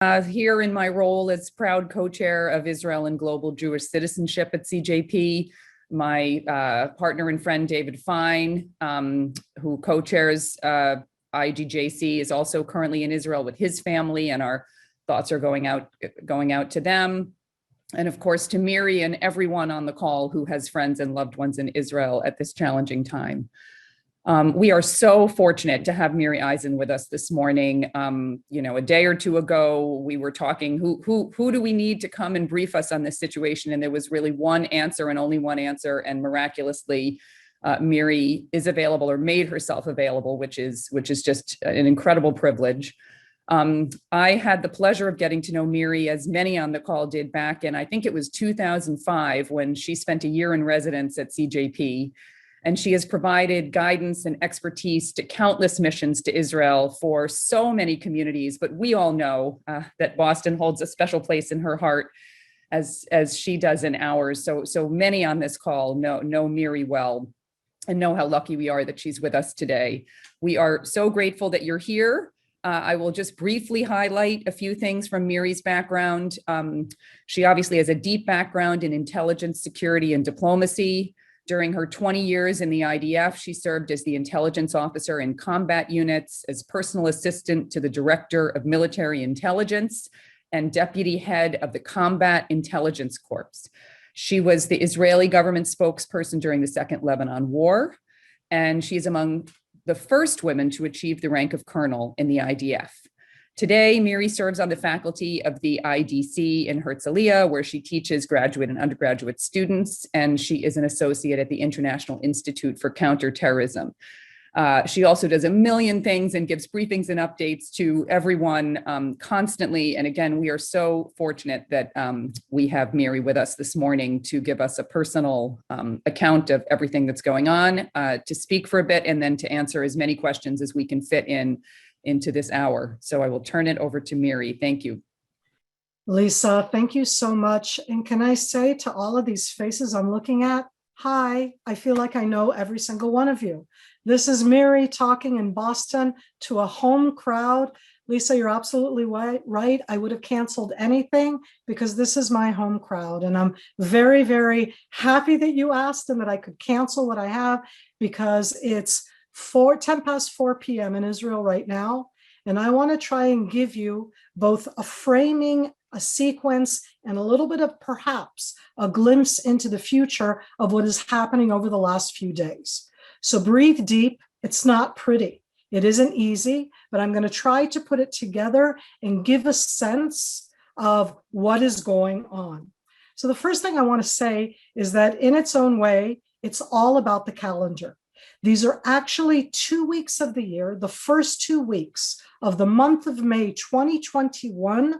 Here in my role as proud co-chair of Israel and Global Jewish Citizenship at CJP, my partner and friend David Fine, who co-chairs IGJC, is also currently in Israel with his family, and our thoughts are going out to them. And of course, to Miri and everyone on the call who has friends and loved ones in Israel at this challenging time. We are so fortunate to have Miri Eisin with us this morning. A day or two ago, we were talking, who do we need to come and brief us on this situation? And there was really one answer and only one answer. And miraculously, Miri is available, or made herself available, which is just an incredible privilege. I had the pleasure of getting to know Miri, as many on the call did, back in, I think it was 2005, when she spent a year in residence at CJP. And she has provided guidance and expertise to countless missions to Israel for so many communities. But we all know that Boston holds a special place in her heart, as she does in ours. So many on this call know Miri well and know how lucky we are that she's with us today. We are so grateful that you're here. I will just briefly highlight a few things from Miri's background. She obviously has a deep background in intelligence, security, and diplomacy. During her 20 years in the IDF, she served as the intelligence officer in combat units, as personal assistant to the director of military intelligence, and deputy head of the Combat Intelligence Corps. She was the Israeli government spokesperson during the Second Lebanon War, and she is among the first women to achieve the rank of colonel in the IDF. Today, Miri serves on the faculty of the IDC in Herzliya, where she teaches graduate and undergraduate students, and she is an associate at the International Institute for Counter-Terrorism. She also does a million things and gives briefings and updates to everyone constantly. And again, we are so fortunate that we have Miri with us this morning to give us a personal account of everything that's going on, to speak for a bit, and then to answer as many questions as we can fit into this hour. So I will turn it over to Miri. Thank you. Lisa, thank you so much. And can I say to all of these faces I'm looking at, hi, I feel like I know every single one of you. This is Miri talking in Boston to a home crowd. Lisa, you're absolutely right. I would have canceled anything because this is my home crowd. And I'm very, very happy that you asked and that I could cancel what I have, because it's 10 past 4 p.m. in Israel right now. And I want to try and give you both a framing, a sequence, and a little bit of perhaps a glimpse into the future of what is happening over the last few days. So breathe deep. It's not pretty. It isn't easy, but I'm going to try to put it together and give a sense of what is going on. So the first thing I want to say is that in its own way, it's all about the calendar. These are actually 2 weeks of the year, the first 2 weeks of the month of May 2021.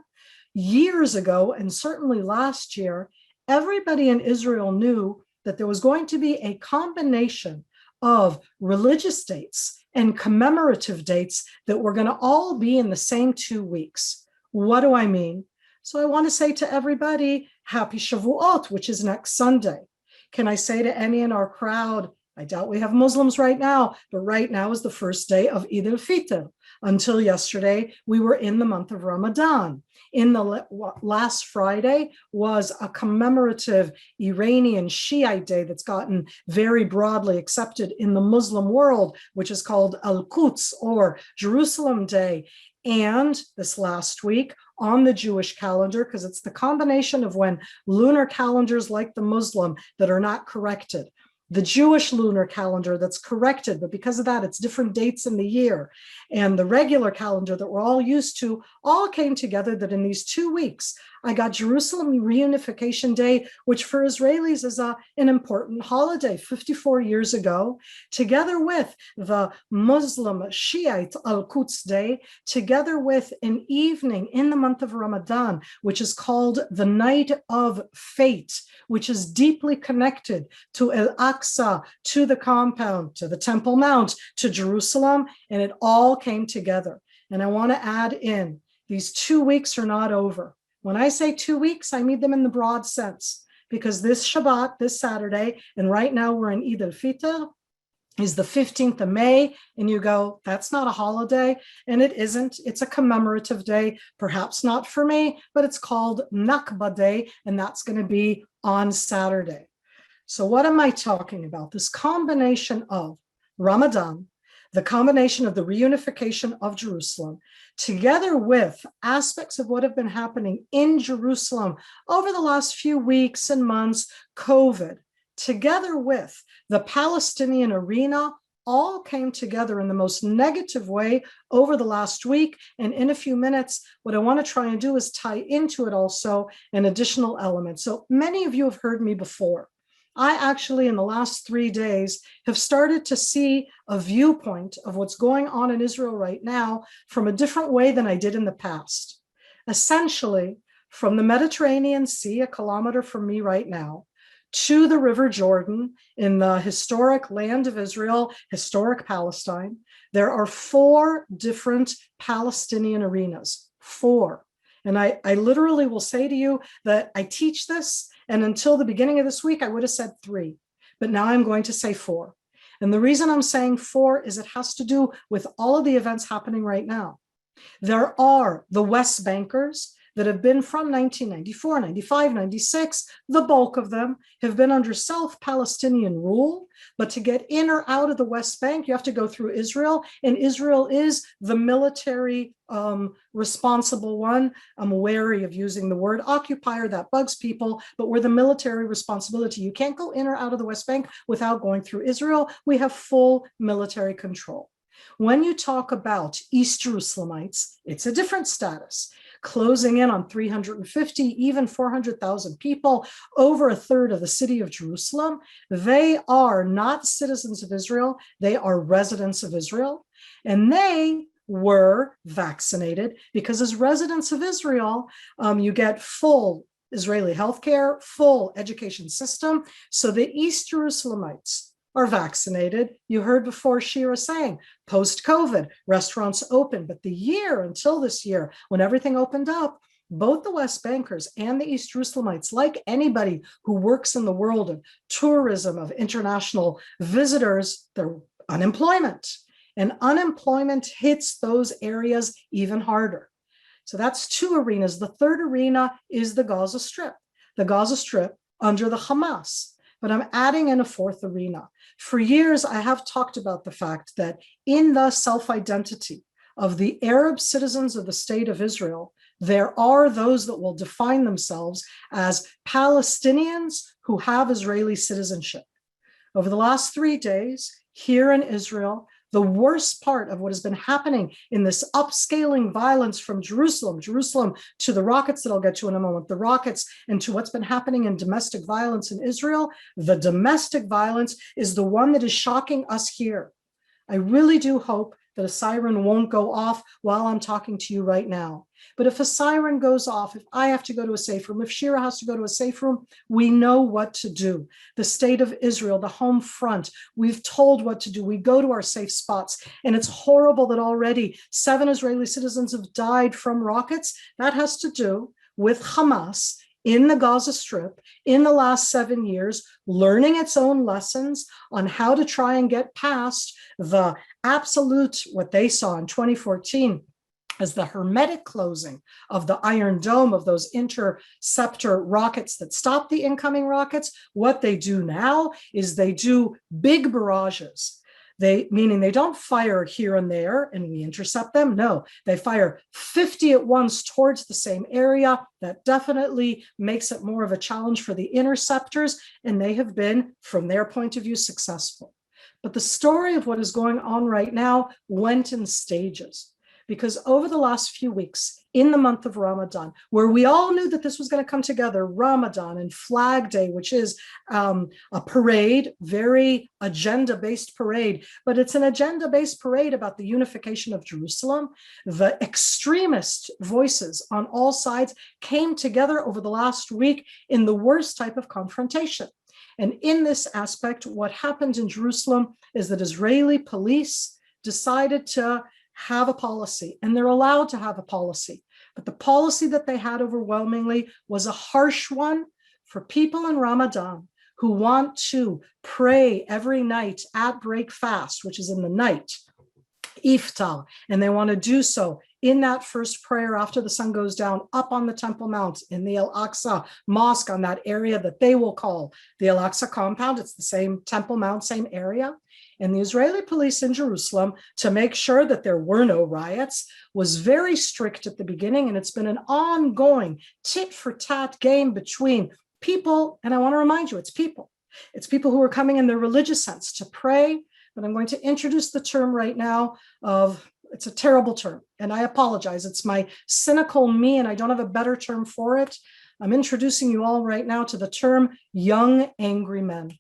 Years ago, and certainly last year, everybody in Israel knew that there was going to be a combination of religious dates and commemorative dates that were going to all be in the same 2 weeks. What do I mean? So I want to say to everybody, happy Shavuot, which is next Sunday. Can I say to any in our crowd, I doubt we have Muslims right now, but right now is the first day of Eid al-Fitr. Until yesterday, we were in the month of Ramadan. In the last Friday was a commemorative Iranian Shiite day that's gotten very broadly accepted in the Muslim world, which is called Al-Quds, or Jerusalem Day. And this last week on the Jewish calendar, because it's the combination of when lunar calendars like the Muslim that are not corrected, the Jewish lunar calendar that's corrected, but because of that, it's different dates in the year, and the regular calendar that we're all used to, all came together that in these 2 weeks, I got Jerusalem Reunification Day, which for Israelis is an important holiday 54 years ago, together with the Muslim Shiite Al-Quds Day, together with an evening in the month of Ramadan, which is called the Night of Fate, which is deeply connected to Al-Aqsa, to the compound, to the Temple Mount, to Jerusalem, and it all came together. And I want to add in, these 2 weeks are not over. When I say 2 weeks, I mean them in the broad sense, because this Shabbat, this Saturday, and right now we're in Eid al-Fitr, is the 15th of May, and you go, that's not a holiday, and it isn't. It's a commemorative day, perhaps not for me, but it's called Nakba Day, and that's going to be on Saturday. So what am I talking about? This combination of Ramadan, the combination of the reunification of Jerusalem, together with aspects of what have been happening in Jerusalem over the last few weeks and months, COVID, together with the Palestinian arena, all came together in the most negative way over the last week. And in a few minutes, what I want to try and do is tie into it also an additional element. So many of you have heard me before. I actually, in the last 3 days, have started to see a viewpoint of what's going on in Israel right now from a different way than I did in the past. Essentially, from the Mediterranean Sea, a kilometer from me right now, to the River Jordan in the historic land of Israel, historic Palestine, there are 4 different Palestinian arenas, 4. And I literally will say to you that I teach this, and until the beginning of this week, I would have said 3, but now I'm going to say 4. And the reason I'm saying 4 is it has to do with all of the events happening right now. There are the West Bankers that have been from 1994, 95, 96. The bulk of them have been under self-Palestinian rule, but to get in or out of the West Bank, you have to go through Israel, and Israel is the military responsible one. I'm wary of using the word occupier, that bugs people, but we're the military responsibility. You can't go in or out of the West Bank without going through Israel. We have full military control. When you talk about East Jerusalemites, it's a different status. Closing in on 350, even 400,000 people, over a third of the city of Jerusalem. They are not citizens of Israel. They are residents of Israel. And they were vaccinated because as residents of Israel, you get full Israeli healthcare, full education system. So the East Jerusalemites are vaccinated. You heard before Shira saying, post-COVID, restaurants open, but the year until this year, when everything opened up, both the West Bankers and the East Jerusalemites, like anybody who works in the world of tourism, of international visitors, their unemployment. And unemployment hits those areas even harder. So that's 2 arenas. The third arena is the Gaza Strip under the Hamas. But I'm adding in a 4th arena. For years, I have talked about the fact that in the self-identity of the Arab citizens of the state of Israel, there are those that will define themselves as Palestinians who have Israeli citizenship. Over the last 3 days, here in Israel, the worst part of what has been happening in this upscaling violence from Jerusalem to the rockets that I'll get to in a moment, the rockets, and to what's been happening in domestic violence in Israel, the domestic violence is the one that is shocking us here. I really do hope that a siren won't go off while I'm talking to you right now. But if a siren goes off, if I have to go to a safe room, if Shira has to go to a safe room, we know what to do. The state of Israel, the home front, we've told what to do. We go to our safe spots. And it's horrible that already 7 Israeli citizens have died from rockets. That has to do with Hamas in the Gaza Strip in the last 7 years, learning its own lessons on how to try and get past the absolute, what they saw in 2014 as the hermetic closing of the Iron Dome of those interceptor rockets that stopped the incoming rockets. What they do now is they do big barrages. Meaning they don't fire here and there and we intercept them. No, they fire 50 at once towards the same area. That definitely makes it more of a challenge for the interceptors, and they have been, from their point of view, successful. But the story of what is going on right now went in stages. Because over the last few weeks, in the month of Ramadan, where we all knew that this was going to come together, Ramadan and Flag Day, which is a parade, very agenda-based parade, but it's an agenda-based parade about the unification of Jerusalem. The extremist voices on all sides came together over the last week in the worst type of confrontation. And in this aspect, what happened in Jerusalem is that Israeli police decided to have a policy, and they're allowed to have a policy. But the policy that they had overwhelmingly was a harsh one for people in Ramadan who want to pray every night at break fast, which is in the night, iftar, and they want to do so in that first prayer after the sun goes down up on the Temple Mount in the Al-Aqsa Mosque, on that area that they will call the Al-Aqsa compound. It's the same Temple Mount, same area. And the Israeli police in Jerusalem, to make sure that there were no riots, was very strict at the beginning. And it's been an ongoing tit for tat game between people. And I want to remind you, it's people. It's people who are coming in their religious sense to pray. But I'm going to introduce the term right now of, it's a terrible term, and I apologize. It's my cynical me, and I don't have a better term for it. I'm introducing you all right now to the term young angry men,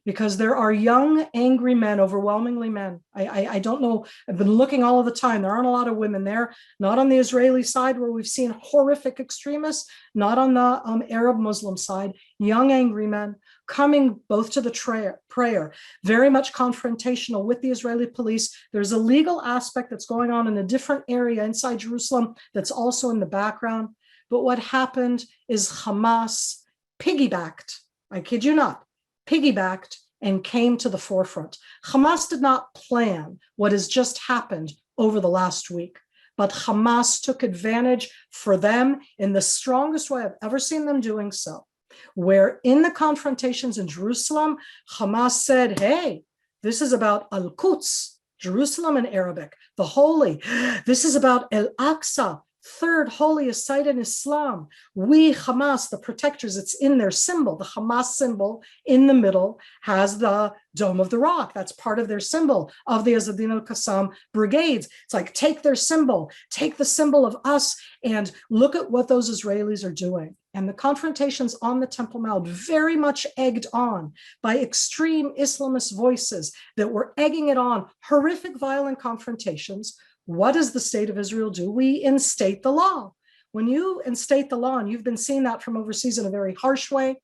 because there are young angry men, overwhelmingly men. I don't know. I've been looking all of the time. There aren't a lot of women there, not on the Israeli side where we've seen horrific extremists, not on the Arab Muslim side, young angry men coming both to the prayer, very much confrontational with the Israeli police. There's a legal aspect that's going on in a different area inside Jerusalem that's also in the background. But what happened is Hamas piggybacked, I kid you not, piggybacked and came to the forefront. Hamas did not plan what has just happened over the last week, but Hamas took advantage for them in the strongest way I've ever seen them doing so, where in the confrontations in Jerusalem, Hamas said, hey, this is about Al-Quds, Jerusalem in Arabic, the holy. This is about Al-Aqsa, third holiest site in Islam. We, Hamas, the protectors, it's in their symbol. The Hamas symbol in the middle has the Dome of the Rock. That's part of their symbol of the Azzadin al-Qassam brigades. It's like, take their symbol, take the symbol of us, and look at what those Israelis are doing. And the confrontations on the Temple Mount, very much egged on by extreme Islamist voices that were egging it on, horrific, violent confrontations. What does the state of Israel do? We instate the law. When you instate the law, and you've been seeing that from overseas in a very harsh way,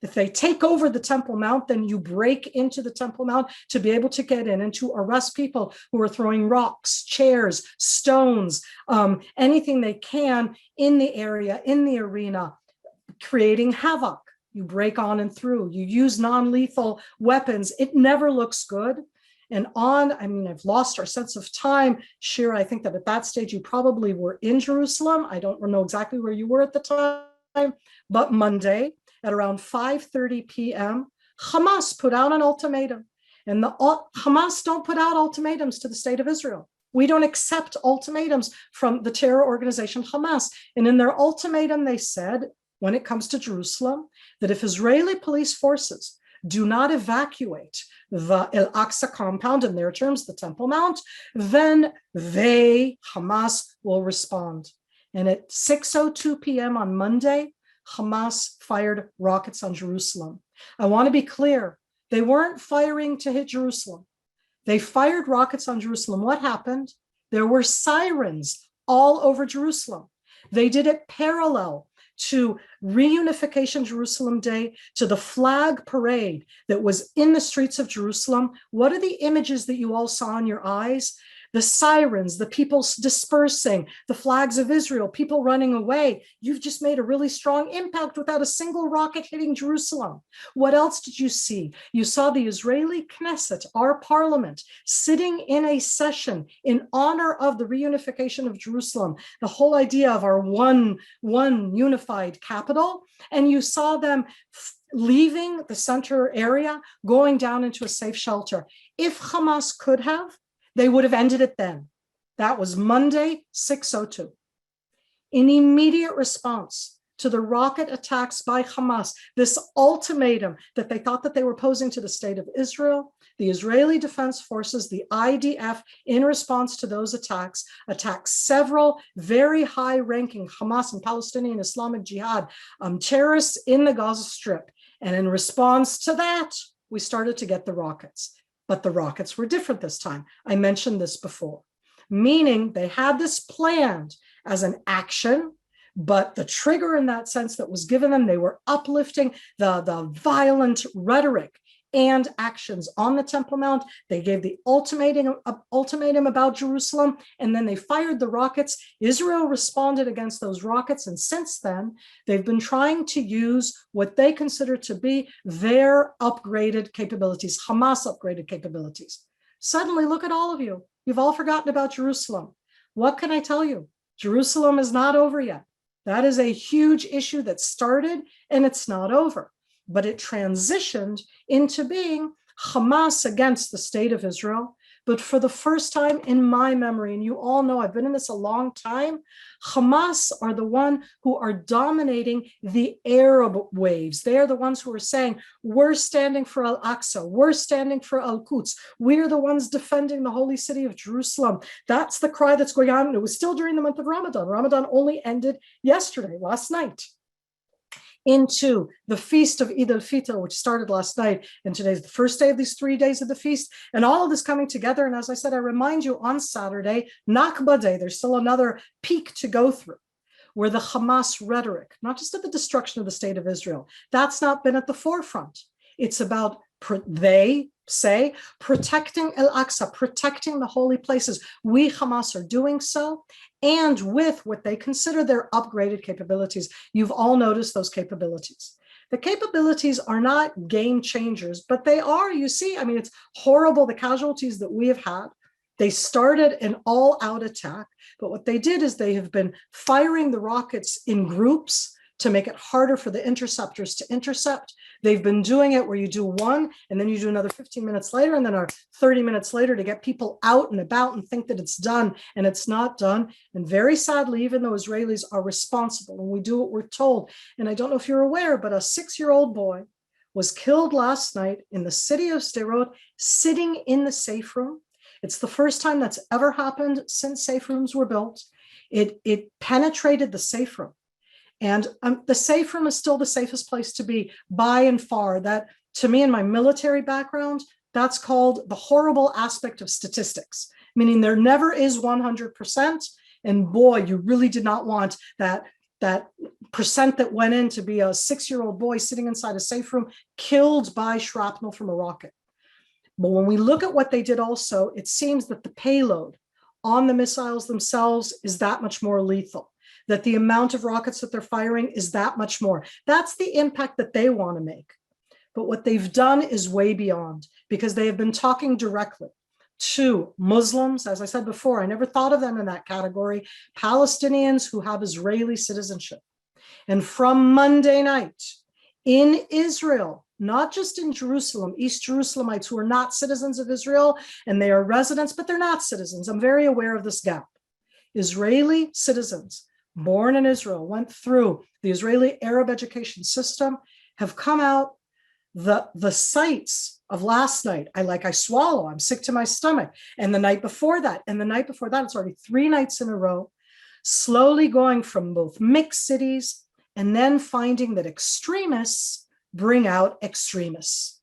if they take over the Temple Mount, then you break into the Temple Mount to be able to get in and to arrest people who are throwing rocks, chairs, stones, anything they can in the area, in the arena, creating havoc. You break on and through. You use non-lethal weapons. It never looks good. And I've lost our sense of time. Shira, I think that at that stage, you probably were in Jerusalem. I don't know exactly where you were at the time, but Monday at around 5:30 p.m., Hamas put out an ultimatum. And Hamas don't put out ultimatums to the state of Israel. We don't accept ultimatums from the terror organization Hamas. And in their ultimatum, they said, when it comes to Jerusalem, that if Israeli police forces do not evacuate the Al-Aqsa compound, in their terms, the Temple Mount, then they, Hamas, will respond. And at 6:02 p.m. on Monday, Hamas fired rockets on Jerusalem. I want to be clear, they weren't firing to hit Jerusalem. They fired rockets on Jerusalem. What happened? There were sirens all over Jerusalem. They did it parallel to Reunification Jerusalem Day, to the flag parade that was in the streets of Jerusalem. What are the images that you all saw in your eyes? The sirens, the people dispersing, the flags of Israel, people running away. You've just made a really strong impact without a single rocket hitting Jerusalem. What else did you see? You saw the Israeli Knesset, our parliament, sitting in a session in honor of the reunification of Jerusalem, the whole idea of our one unified capital. And you saw them leaving the center area, going down into a safe shelter. If Hamas could have, they would have ended it then. That was Monday, 6:02. In immediate response to the rocket attacks by Hamas, this ultimatum that they thought that they were posing to the state of Israel, the Israeli Defense Forces, the IDF, in response to those attacks, attacked several very high-ranking Hamas and Palestinian Islamic Jihad terrorists in the Gaza Strip. And in response to that, we started to get the rockets. But the rockets were different this time. I mentioned this before, meaning they had this planned as an action, but the trigger in that sense that was given them, they were uplifting the violent rhetoric and actions on the Temple Mount. They gave the ultimatum about Jerusalem, and then they fired the rockets. Israel responded against those rockets, and since then, they've been trying to use what they consider to be their upgraded capabilities, Hamas upgraded capabilities. Suddenly, look at all of you. You've all forgotten about Jerusalem. What can I tell you? Jerusalem is not over yet. That is a huge issue that started, and it's not over. But it transitioned into being Hamas against the state of Israel. But for the first time in my memory, and you all know I've been in this a long time, Hamas are the one who are dominating the Arab waves. They are the ones who are saying, we're standing for Al-Aqsa, we're standing for Al-Quds, we're the ones defending the holy city of Jerusalem. That's the cry that's going on. It was still during the month of Ramadan. Ramadan only ended yesterday, last night, into the feast of Eid al-Fitr, which started last night. And today's the first day of these 3 days of the feast. And all of this coming together. And as I said, I remind you on Saturday, Nakba Day, there's still another peak to go through, where the Hamas rhetoric, not just of the destruction of the state of Israel, that's not been at the forefront. It's about, they say, protecting Al-Aqsa, protecting the holy places. We, Hamas, are doing so, and with what they consider their upgraded capabilities. You've all noticed those capabilities. The capabilities are not game changers, but they are, you see, I mean, it's horrible, the casualties that we have had. They started an all-out attack, but what they did is they have been firing the rockets in groups to make it harder for the interceptors to intercept. They've been doing it where you do one, and then you do another 15 minutes later, and then 30 minutes later to get people out and about and think that it's done, and it's not done. And very sadly, even though Israelis are responsible and we do what we're told, and I don't know if you're aware, but a 6-year-old boy was killed last night in the city of Sderot, sitting in the safe room. It's the first time that's ever happened since safe rooms were built. It penetrated the safe room. And the safe room is still the safest place to be by and far. That, to me, in my military background, that's called the horrible aspect of statistics, meaning there never is 100%. And boy, you really did not want that percent that went in to be a 6-year-old boy sitting inside a safe room killed by shrapnel from a rocket. But when we look at what they did also, it seems that the payload on the missiles themselves is that much more lethal, that the amount of rockets that they're firing is that much more. That's the impact that they want to make. But what they've done is way beyond, because they have been talking directly to Muslims. As I said before, I never thought of them in that category, Palestinians who have Israeli citizenship. And from Monday night in Israel, not just in Jerusalem, East Jerusalemites who are not citizens of Israel, and they are residents, but they're not citizens. I'm very aware of this gap. Israeli citizens born in Israel, went through the Israeli Arab education system, have come out. The sights of last night, I swallow, I'm sick to my stomach. And the night before that, it's already 3 nights in a row, slowly going from both mixed cities and then finding that extremists bring out extremists.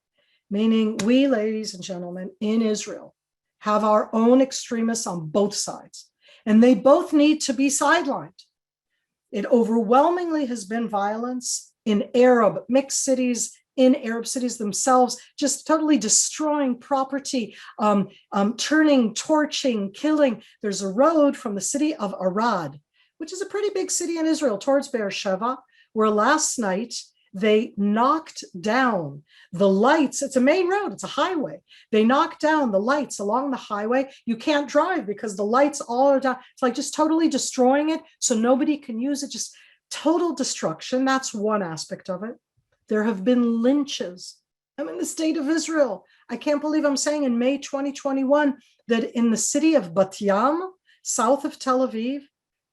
Meaning we, ladies and gentlemen, in Israel have our own extremists on both sides, and they both need to be sidelined. It overwhelmingly has been violence in Arab mixed cities, in Arab cities themselves, just totally destroying property, turning, torching, killing. There's a road from the city of Arad, which is a pretty big city in Israel, towards Beersheba, where last night they knocked down the lights. It's a main road, it's a highway. They knocked down the lights along the highway. You can't drive because the lights all are down. It's like just totally destroying it so nobody can use it, just total destruction. That's one aspect of it. There have been lynches. I'm in the state of Israel. I can't believe I'm saying in May 2021 that in the city of Bat Yam, south of Tel Aviv,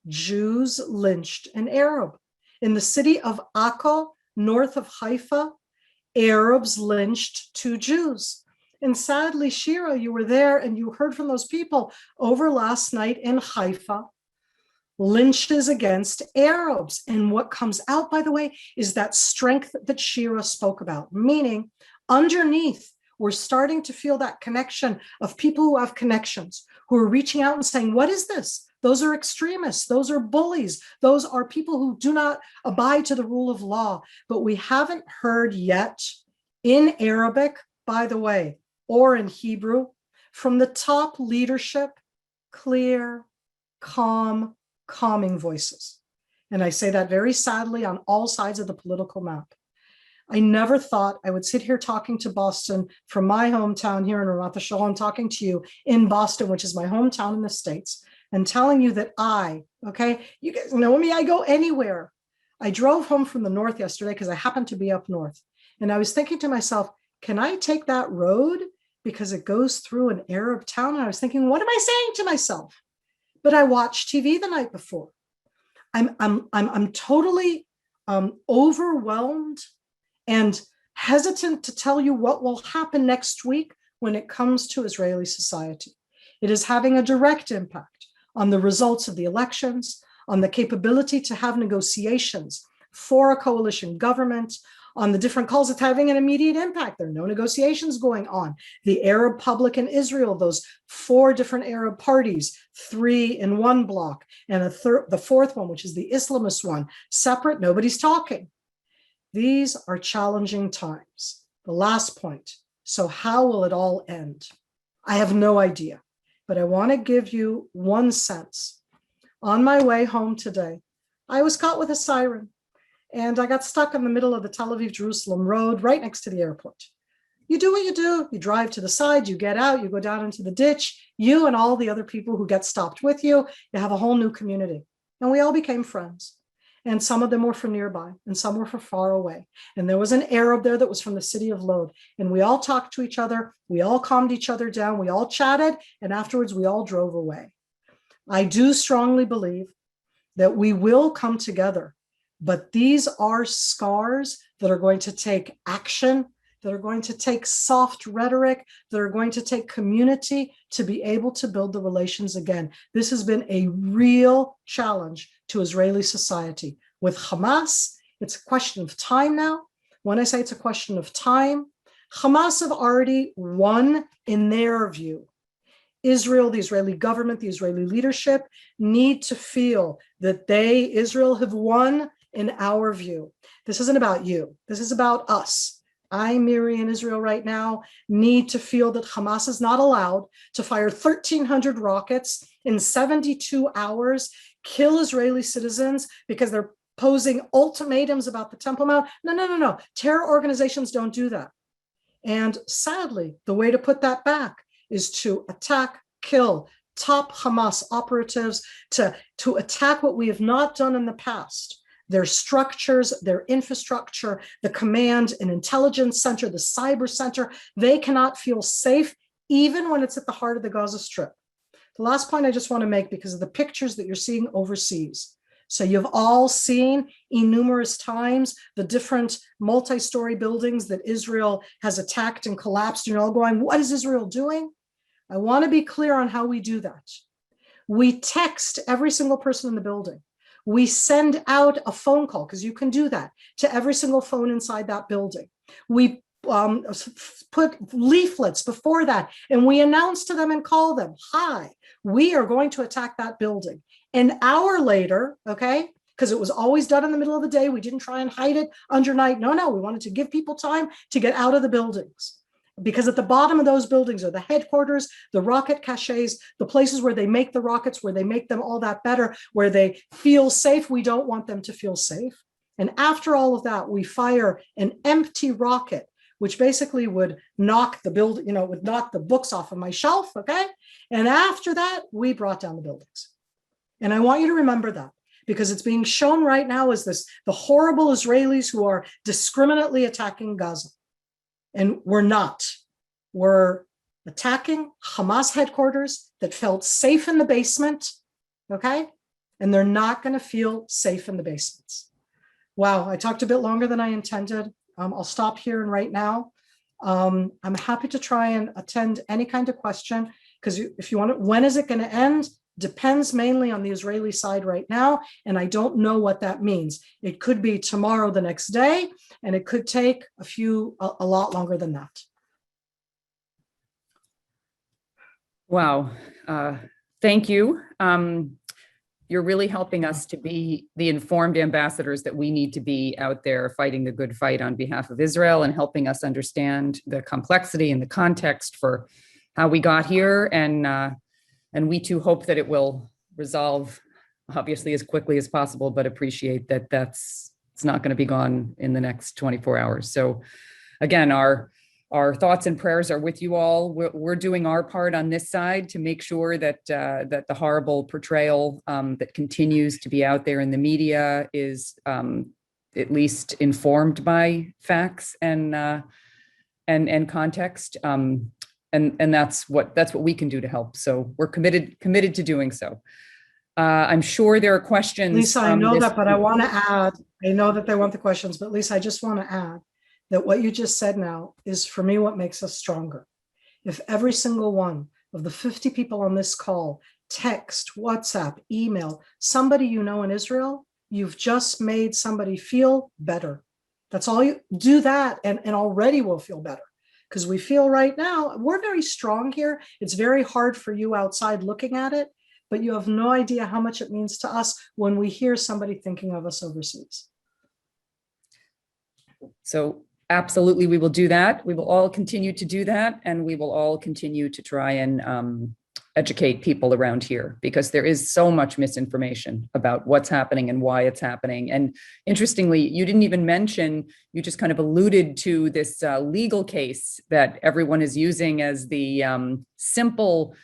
Jews lynched an Arab. In the city of Akko, north of Haifa, Arabs lynched 2 Jews. And sadly, Shira, you were there and you heard from those people over last night in Haifa, lynches against Arabs. And what comes out, by the way, is that strength that Shira spoke about, meaning underneath, we're starting to feel that connection of people who have connections, who are reaching out and saying, what is this? Those are extremists. Those are bullies. Those are people who do not abide to the rule of law. But we haven't heard yet in Arabic by the way, or in Hebrew, from the top leadership, clear, calm, calming voices. And I say that very sadly on all sides of the political map. I never thought I would sit here talking to Boston from my hometown here in Ramat HaSharon, talking to you in Boston, which is my hometown in the States, and telling you that you guys know me, I go anywhere. I drove home from the north yesterday because I happened to be up north. And I was thinking to myself, can I take that road? Because it goes through an Arab town. And I was thinking, what am I saying to myself? But I watched TV the night before. I'm totally overwhelmed and hesitant to tell you what will happen next week when it comes to Israeli society. It is having a direct impact on the results of the elections, on the capability to have negotiations for a coalition government, on the different calls. It's having an immediate impact. There are no negotiations going on. The Arab public in Israel, those 4 different Arab parties, 3 in one block, and the fourth one, which is the Islamist one, separate, nobody's talking. These are challenging times. The last point. So how will it all end? I have no idea, but I want to give you one sense. On my way home today, I was caught with a siren and I got stuck in the middle of the Tel Aviv-Jerusalem road right next to the airport. You do what you do. You drive to the side, you get out, you go down into the ditch, you and all the other people who get stopped with you, you have a whole new community. And we all became friends. And some of them were from nearby and some were from far away. And there was an Arab there that was from the city of Lod. And we all talked to each other. We all calmed each other down. We all chatted. And afterwards, we all drove away. I do strongly believe that we will come together, but these are scars that are going to take action, that are going to take soft rhetoric, that are going to take community to be able to build the relations again. This has been a real challenge to Israeli society. With Hamas, it's a question of time now. When I say it's a question of time, Hamas have already won in their view. Israel, the Israeli government, the Israeli leadership need to feel that Israel have won in our view. This isn't about you. This is about us. I, Miri, in Israel right now, need to feel that Hamas is not allowed to fire 1,300 rockets in 72 hours, kill Israeli citizens because they're posing ultimatums about the Temple Mount. No. Terror organizations don't do that. And sadly, the way to put that back is to attack, kill top Hamas operatives, to attack what we have not done in the past. Their structures, their infrastructure, the command and intelligence center, the cyber center, they cannot feel safe even when it's at the heart of the Gaza Strip. The last point I just want to make, because of the pictures that you're seeing overseas. So you've all seen innumerous times the different multi-story buildings that Israel has attacked and collapsed. You're all going, what is Israel doing? I want to be clear on how we do that. We text every single person in the building. We send out a phone call, because you can do that, to every single phone inside that building. We put leaflets before that, and we announce to them and call them, hi, we are going to attack that building. An hour later, okay, because it was always done in the middle of the day. We didn't try and hide it under night. No, we wanted to give people time to get out of the buildings. Because at the bottom of those buildings are the headquarters, the rocket caches, the places where they make the rockets, where they make them all that better, where they feel safe. We don't want them to feel safe. And after all of that, we fire an empty rocket, which basically would knock the would knock the books off of my shelf, okay? And after that, we brought down the buildings. And I want you to remember that, because it's being shown right now as the horrible Israelis who are discriminately attacking Gaza. And we're not. We're attacking Hamas headquarters that felt safe in the basement, okay? And they're not going to feel safe in the basements. Wow, I talked a bit longer than I intended. I'll stop here and right now. I'm happy to try and attend any kind of question, because if you want to, when is it going to end? Depends mainly on the Israeli side right now, and I don't know what that means. It could be tomorrow, the next day, and it could take a lot longer than that. Wow, thank you. you're really helping us to be the informed ambassadors that we need to be out there fighting the good fight on behalf of Israel and helping us understand the complexity and the context for how we got here. And we too hope that it will resolve obviously as quickly as possible, but appreciate that it's not going to be gone in the next 24 hours. So again, our thoughts and prayers are with you all. We're doing our part on this side to make sure that that the horrible portrayal that continues to be out there in the media is at least informed by facts and context. And that's what we can do to help. So we're committed to doing so. I'm sure there are questions. Lisa, I know that, but I want to add, I know that they want the questions, but Lisa, I just want to add that what you just said now is, for me, what makes us stronger. If every single one of the 50 people on this call text, WhatsApp, email, somebody you know in Israel, you've just made somebody feel better. That's all you do, that, and already we'll feel better. Because we feel right now, we're very strong here. It's very hard for you outside looking at it, but you have no idea how much it means to us when we hear somebody thinking of us overseas. So absolutely, we will do that. We will all continue to do that. And we will all continue to try and educate people around here, because there is so much misinformation about what's happening and why it's happening. And interestingly, you didn't even mention, you just kind of alluded to this legal case that everyone is using as the simple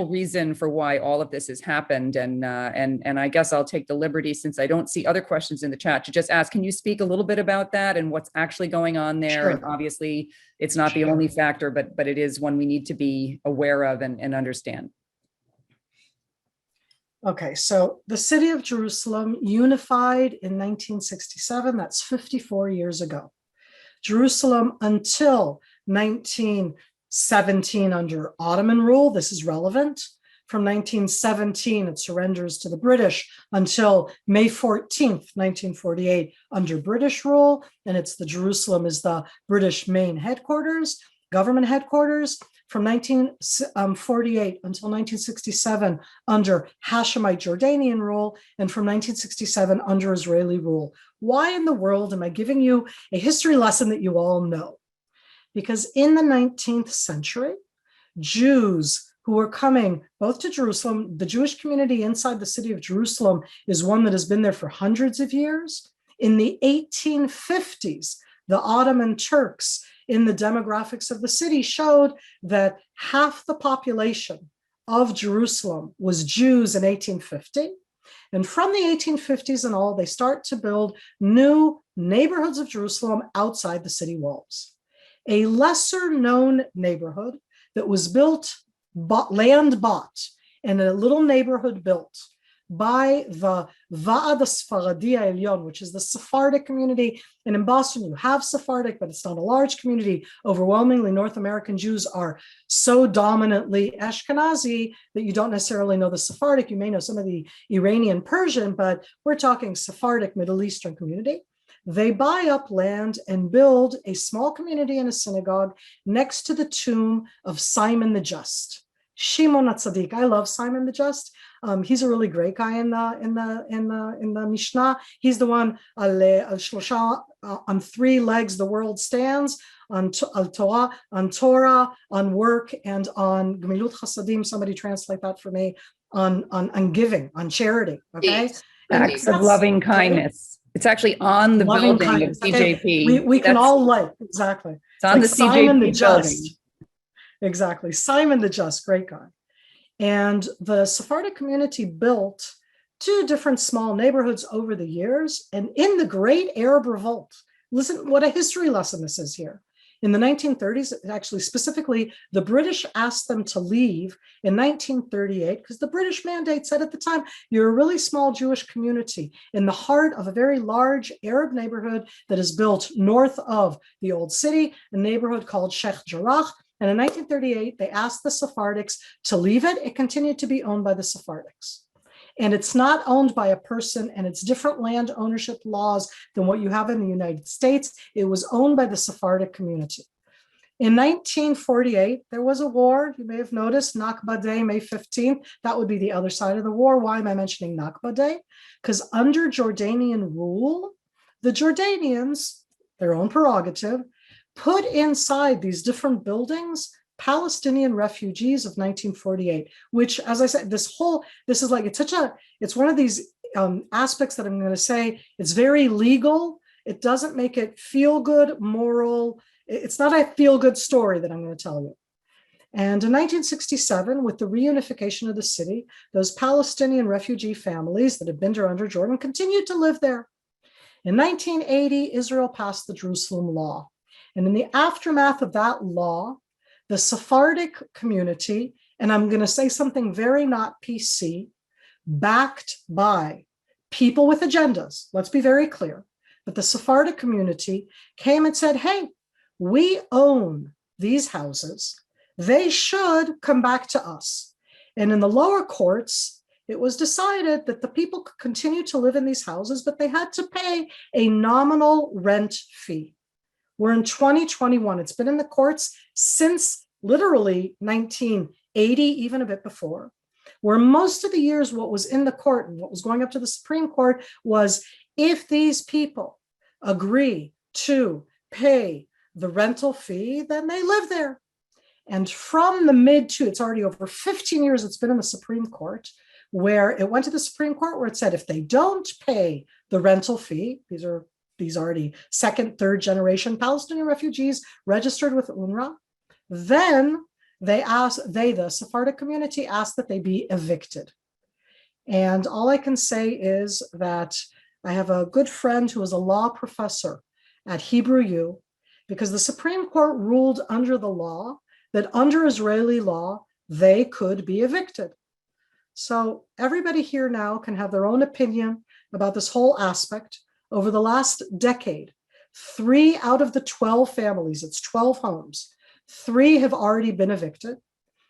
reason for why all of this has happened. And I guess I'll take the liberty, since I don't see other questions in the chat, to just ask, can you speak a little bit about that and what's actually going on there? Sure. And obviously it's not the only factor, but it is one we need to be aware of and understand. Okay, so the city of Jerusalem unified in 1967, that's 54 years ago. Jerusalem until 1917 under Ottoman rule, this is relevant. From 1917, it surrenders to the British until May 14th, 1948, under British rule. And it's the Jerusalem is the British main headquarters, government headquarters. From 1948 until 1967 under Hashemite Jordanian rule, and from 1967 under Israeli rule. Why in the world am I giving you a history lesson that you all know? Because in the 19th century, Jews who were coming both to Jerusalem, the Jewish community inside the city of Jerusalem is one that has been there for hundreds of years. In the 1850s, the Ottoman Turks in the demographics of the city showed that half the population of Jerusalem was Jews in 1850. And from the 1850s and all, they start to build new neighborhoods of Jerusalem outside the city walls. A lesser known neighborhood that was built, land bought, in a little neighborhood built by the Va'ad Sfaradi Elyon, which is the Sephardic community. And in Boston, you have Sephardic, but it's not a large community. Overwhelmingly, North American Jews are so dominantly Ashkenazi that you don't necessarily know the Sephardic. You may know some of the Iranian Persian, but we're talking Sephardic Middle Eastern community. They buy up land and build a small community and a synagogue next to the tomb of Simon the Just. Shimon HaTzadik. I love Simon the Just. He's a really great guy in the Mishnah. He's the one on three legs the world stands, on Torah, on work, and on Gemilut Chasadim. Somebody translate that for me. On giving, on charity. Okay, acts of loving kindness. It's actually on the loving building kindness. of CJP. We can all like, exactly. It's on like the Simon CJP the Just. building. Exactly. Simon the Just, great guy. And the Sephardic community built two different small neighborhoods over the years. And in the Great Arab Revolt, listen what a history lesson this is here. In the 1930s, actually specifically, the British asked them to leave in 1938 because the British mandate said at the time, you're a really small Jewish community in the heart of a very large Arab neighborhood that is built north of the old city, a neighborhood called Sheikh Jarrah. And in 1938, they asked the Sephardics to leave it. It continued to be owned by the Sephardics. And it's not owned by a person, and it's different land ownership laws than what you have in the United States. It was owned by the Sephardic community. In 1948, there was a war. You may have noticed Nakba Day, May 15th. That would be the other side of the war. Why am I mentioning Nakba Day? Because under Jordanian rule, the Jordanians, their own prerogative, put inside these different buildings Palestinian refugees of 1948, which, as I said, it's one of these aspects that I'm going to say, it's very legal. It doesn't make it feel good, moral. It's not a feel-good story that I'm going to tell you. And in 1967, with the reunification of the city, those Palestinian refugee families that had been under Jordan continued to live there. In 1980, Israel passed the Jerusalem Law. And in the aftermath of that law, the Sephardic community, and I'm going to say something very not PC, backed by people with agendas, let's be very clear, but the Sephardic community came and said, hey, we own these houses. They should come back to us. And in the lower courts, it was decided that the people could continue to live in these houses, but they had to pay a nominal rent fee. We're in 2021. It's been in the courts since literally 1980, even a bit before, where most of the years what was in the court and what was going up to the Supreme Court was if these people agree to pay the rental fee, then they live there. And from the it's already over 15 years it's been in the Supreme Court, where it went to the Supreme Court where it said if they don't pay the rental fee, these are already second, third generation Palestinian refugees registered with UNRWA, then the Sephardic community asked that they be evicted. And all I can say is that I have a good friend who is a law professor at Hebrew U, because the Supreme Court ruled under the law that under Israeli law, they could be evicted. So everybody here now can have their own opinion about this whole aspect. Over the last decade, 3 out of the 12 families, it's 12 homes, 3 have already been evicted.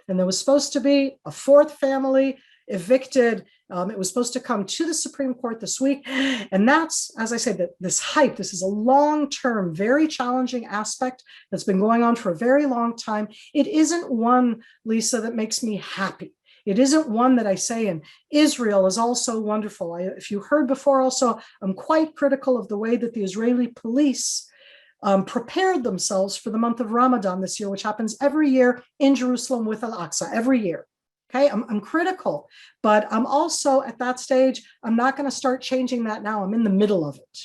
And there was supposed to be a 4th family evicted. It was supposed to come to the Supreme Court this week. And that's, as I said, this is a long-term, very challenging aspect that's been going on for a very long time. It isn't one, Lisa, that makes me happy. It isn't one that I say, and Israel is also wonderful. If you heard before also, I'm quite critical of the way that the Israeli police prepared themselves for the month of Ramadan this year, which happens every year in Jerusalem with Al-Aqsa, every year. Okay, I'm critical, but I'm also at that stage, I'm not going to start changing that now. I'm in the middle of it.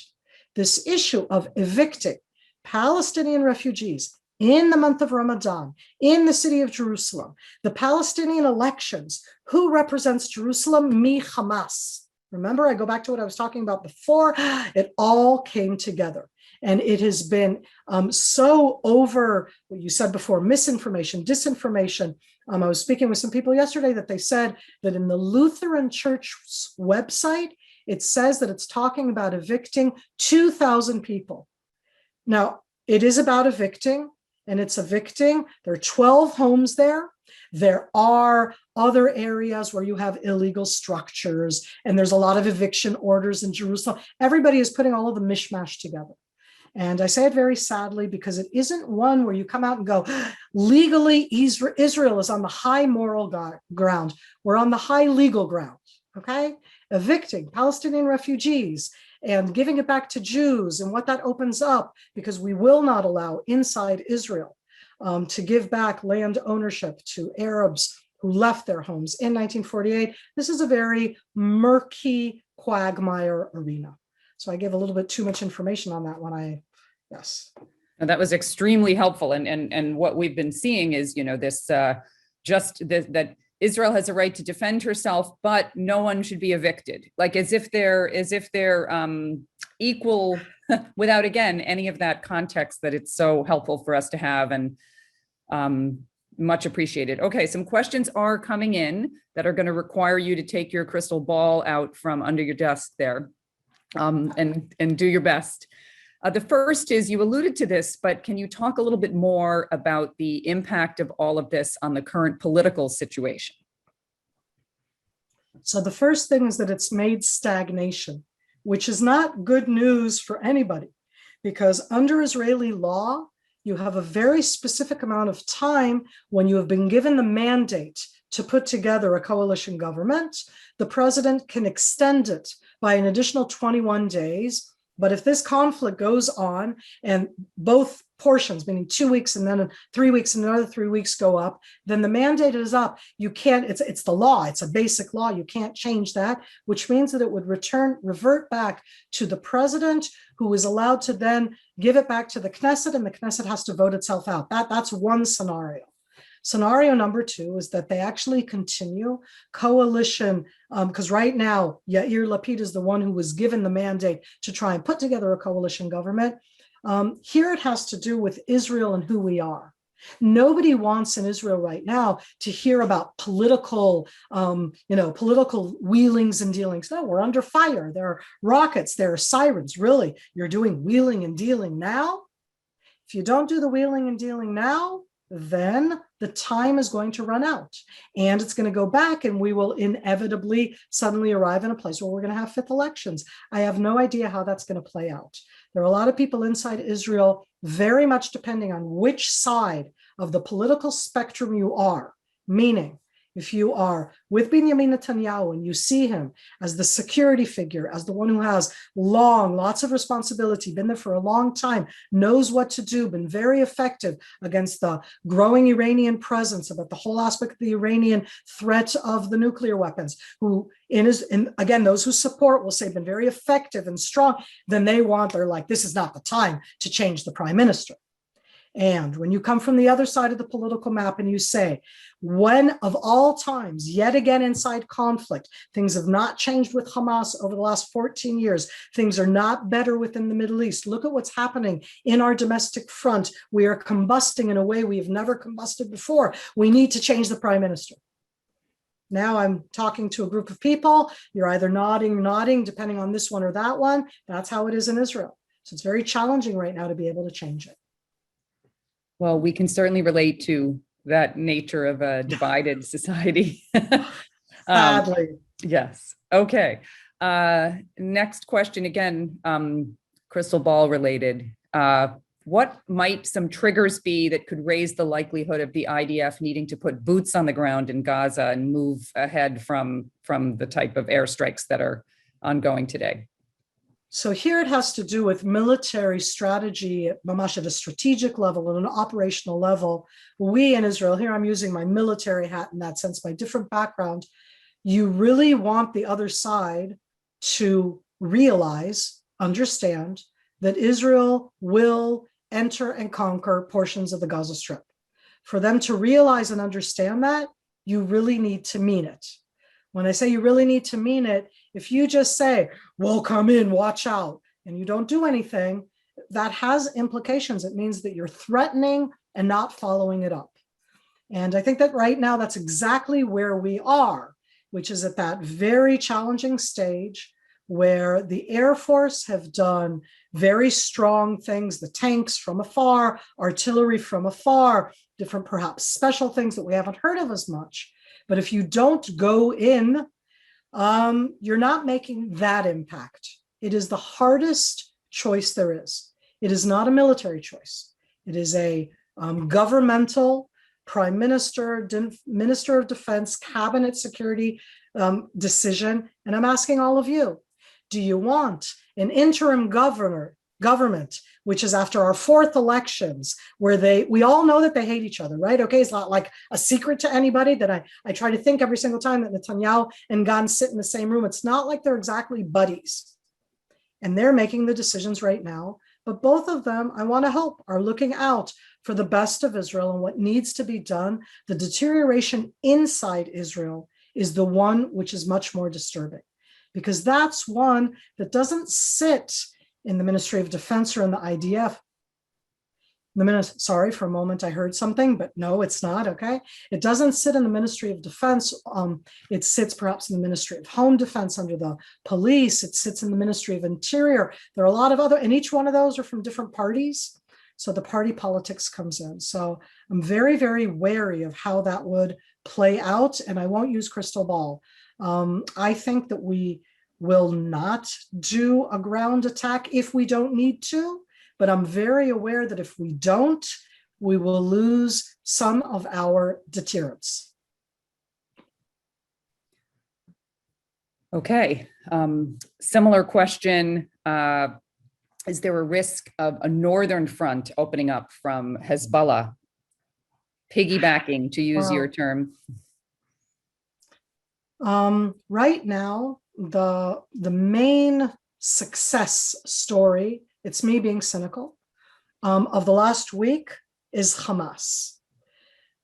This issue of evicting Palestinian refugees in the month of Ramadan, in the city of Jerusalem, the Palestinian elections, who represents Jerusalem? Me, Hamas. Remember, I go back to what I was talking about before. It all came together. And it has been so over what you said before, misinformation, disinformation. I was speaking with some people yesterday that they said that in the Lutheran Church's website, it says that it's talking about evicting 2,000 people. Now, it is about evicting, and it's evicting. There are 12 homes there. There are other areas where you have illegal structures, and there's a lot of eviction orders in Jerusalem. Everybody is putting all of the mishmash together. And I say it very sadly because it isn't one where you come out and go, legally, Israel is on the high moral ground. We're on the high legal ground, okay? Evicting Palestinian refugees and giving it back to Jews and what that opens up, because we will not allow inside Israel to give back land ownership to Arabs who left their homes in 1948. This is a very murky quagmire arena. So I gave a little bit too much information on that one. Yes. And that was extremely helpful. And what we've been seeing is, that Israel has a right to defend herself, but no one should be evicted, like as if they're equal without, again, any of that context that it's so helpful for us to have, and much appreciated. Okay, some questions are coming in that are going to require you to take your crystal ball out from under your desk there. And do your best. The first is, you alluded to this, but can you talk a little bit more about the impact of all of this on the current political situation? So the first thing is that it's made stagnation, which is not good news for anybody, because under Israeli law, you have a very specific amount of time when you have been given the mandate to put together a coalition government. The president can extend it by an additional 21 days. But if this conflict goes on and both portions, meaning 2 weeks and then 3 weeks and another 3 weeks go up, then the mandate is up. You can't, it's the law, it's a basic law. You can't change that, which means that it would revert back to the president, who is allowed to then give it back to the Knesset, and the Knesset has to vote itself out. That's one scenario. Scenario number two is that they actually continue coalition, because right now, Yair Lapid is the one who was given the mandate to try and put together a coalition government. Here it has to do with Israel and who we are. Nobody wants in Israel right now to hear about political, political wheelings and dealings. No, we're under fire. There are rockets, there are sirens. Really, you're doing wheeling and dealing now? If you don't do the wheeling and dealing now, then the time is going to run out and it's going to go back, and we will inevitably suddenly arrive in a place where we're going to have fifth elections. I have no idea how that's going to play out. There are a lot of people inside Israel, very much depending on which side of the political spectrum you are, meaning if you are with Benjamin Netanyahu and you see him as the security figure, as the one who has lots of responsibility, been there for a long time, knows what to do, been very effective against the growing Iranian presence, about the whole aspect of the Iranian threat of the nuclear weapons, who again, those who support will say been very effective and strong, then they're like, this is not the time to change the prime minister. And when you come from the other side of the political map and you say, when of all times, yet again inside conflict, things have not changed with Hamas over the last 14 years, things are not better within the Middle East. Look at what's happening in our domestic front. We are combusting in a way we've never combusted before. We need to change the prime minister. Now I'm talking to a group of people. You're either nodding, depending on this one or that one. That's how it is in Israel. So it's very challenging right now to be able to change it. Well, we can certainly relate to that nature of a divided society. Sadly. Yes. Okay. Next question, again, crystal ball related. What might some triggers be that could raise the likelihood of the IDF needing to put boots on the ground in Gaza and move ahead from the type of airstrikes that are ongoing today? So here it has to do with military strategy, mamash, at a strategic level and an operational level. We in Israel, here I'm using my military hat in that sense, my different background, you really want the other side to realize, understand that Israel will enter and conquer portions of the Gaza Strip. For them to realize and understand that, you really need to mean it. When I say you really need to mean it, if you just say, well, come in, watch out, and you don't do anything, that has implications. It means that you're threatening and not following it up. And I think that right now, that's exactly where we are, which is at that very challenging stage where the Air Force have done very strong things, the tanks from afar, artillery from afar, different perhaps special things that we haven't heard of as much. But if you don't go in, you're not making that impact. It is the hardest choice there is. It is not a military choice. It is a governmental, prime minister, minister of defense, cabinet security decision. And I'm asking all of you, do you want an interim government, which is after our fourth elections, where we all know that they hate each other, right? Okay, it's not like a secret to anybody that I try to think every single time that Netanyahu and Gantz sit in the same room. It's not like they're exactly buddies. And they're making the decisions right now. But both of them, I want to hope, are looking out for the best of Israel and what needs to be done. The deterioration inside Israel is the one which is much more disturbing, because that's one that doesn't sit in the Ministry of Defense or in the IDF. Sorry, for a moment I heard something, but no, it's not, okay? It doesn't sit in the Ministry of Defense. It sits perhaps in the Ministry of Home Defense under the police. It sits in the Ministry of Interior. There are a lot of other, and each one of those are from different parties. So the party politics comes in. So I'm very, very wary of how that would play out, and I won't use crystal ball. I think that we will not do a ground attack if we don't need to, but I'm very aware that if we don't, we will lose some of our deterrence. Okay, similar question. Is there a risk of a northern front opening up from Hezbollah? Piggybacking, to use your term. Right now, the main success story, it's me being cynical, of the last week is Hamas.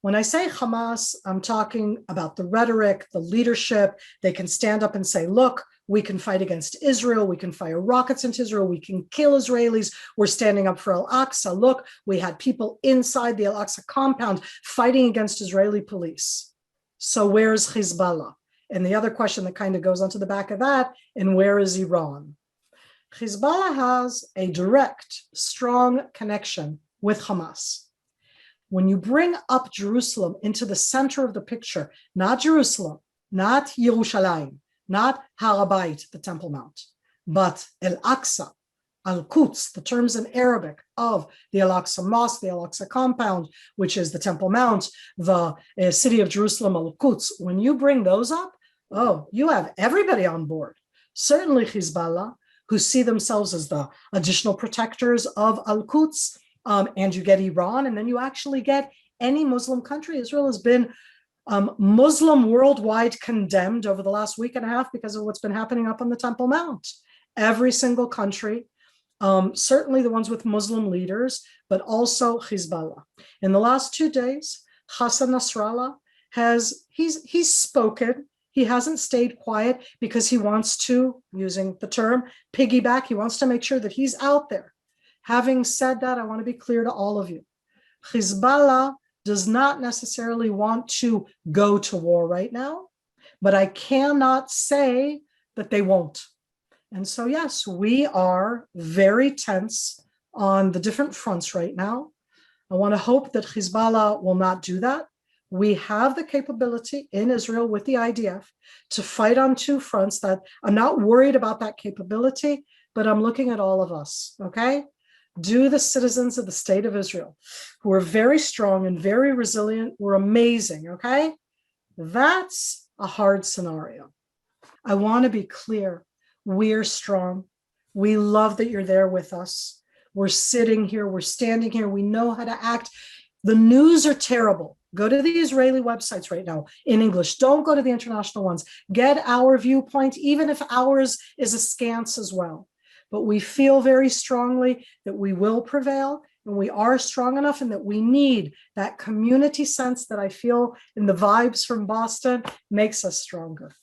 When I say Hamas, I'm talking about the rhetoric, the leadership. They can stand up and say, look, we can fight against Israel. We can fire rockets into Israel. We can kill Israelis. We're standing up for Al-Aqsa. Look, we had people inside the Al-Aqsa compound fighting against Israeli police. So where's Hezbollah? And the other question that kind of goes onto the back of that, and where is Iran? Hezbollah has a direct, strong connection with Hamas. When you bring up Jerusalem into the center of the picture, not Jerusalem, not Yerushalayim, not Har HaBayit, the Temple Mount, but Al-Aqsa, Al-Quds, the terms in Arabic of the Al-Aqsa Mosque, the Al-Aqsa compound, which is the Temple Mount, the city of Jerusalem, Al-Quds. When you bring those up, oh, you have everybody on board. Certainly Hezbollah, who see themselves as the additional protectors of Al-Quds, and you get Iran, and then you actually get any Muslim country. Israel has been Muslim worldwide condemned over the last week and a half because of what's been happening up on the Temple Mount. Every single country, certainly the ones with Muslim leaders, but also Hezbollah. In the last 2 days, Hassan Nasrallah he's spoken. He hasn't stayed quiet because he wants to, using the term, piggyback. He wants to make sure that he's out there. Having said that, I want to be clear to all of you. Hezbollah does not necessarily want to go to war right now, but I cannot say that they won't. And so, yes, we are very tense on the different fronts right now. I want to hope that Hezbollah will not do that. We have the capability in Israel with the IDF to fight on 2 fronts. That I'm not worried about that capability, but I'm looking at all of us, okay? Do the citizens of the state of Israel, who are very strong and very resilient, were amazing, okay? That's a hard scenario. I want to be clear. We're strong. We love that you're there with us. We're sitting here. We're standing here. We know how to act. The news are terrible. Go to the Israeli websites right now in English. Don't go to the international ones. Get our viewpoint, even if ours is askance as well. But we feel very strongly that we will prevail, and we are strong enough, and that we need that community sense that I feel in the vibes from Boston makes us stronger.